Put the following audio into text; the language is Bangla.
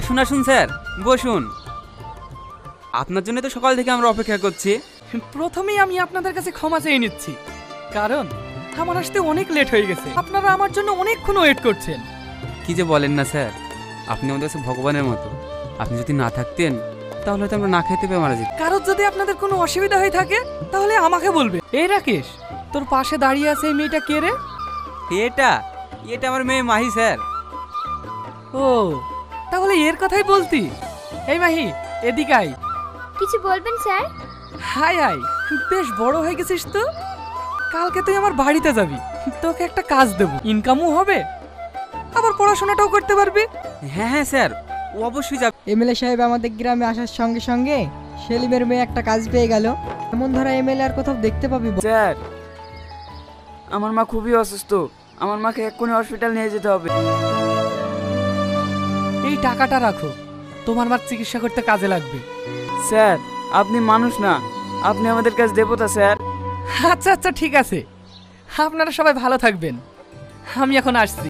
আসুন আসুন স্যার, বসুন। আপনার জন্য তো সকাল থেকে আমরা অপেক্ষা করছি। প্রথমেই আমি আপনাদের কাছে ক্ষমা চেয়ে নিচ্ছি, কারণ আমার আসতে অনেক লেট হয়ে গেছে। আপনারা আমার জন্য অনেকক্ষণ ওয়েট করছেন। কি যে বলেন না স্যার, আপনি আমাদের কাছে ভগবানের মতো। আপনি যদি না থাকতেন তাহলে হয়তো আমরা না খেতে পেয়ে মারা যেতাম। কারোর যদি আপনাদের কোনো অসুবিধা হয়ে থাকে তাহলে আমাকে বলবে। এই রাকেশ, তোর পাশে দাঁড়িয়ে আছে এই মেয়েটা কে রে? এটা এটা আমার মেয়ে মাহি স্যার। ও, তাহলে এর কথাই বলতি। এই মাহি, এদিকে আয়। কিছু বলবেন স্যার? হাই হাই, বেশ বড় হয়ে গেছিস তো। কালকে তুই আমার বাড়িতে যাবি, তোকে একটা কাজ দেবো, ইনকামও হবে, আবার পড়াশোনাটাও করতে পারবি। হ্যাঁ হ্যাঁ স্যার, ও অবশ্যই যাবে। এমএলএ সাহেব আমাদের গ্রামে আসার সঙ্গে সঙ্গে সেলিমের মেয়ে একটা কাজ পেয়ে গেল। এমন ধরা এমএলএ আর কোথাও দেখতে পাবি? স্যার, আমার মা খুবই অসুস্থ, আমার মাকে এক্ষুনি হসপিটাল নিয়ে যেতে হবে। এই টাকাটা রাখো, তোমার মার চিকিৎসা করতে কাজে লাগবে। স্যার, আপনি মানুষ না, আপনি আমাদের কাছে দেবতা স্যার। আচ্ছা আচ্ছা, ঠিক আছে, আপনারা সবাই ভালো থাকবেন, আমি এখন আসছি।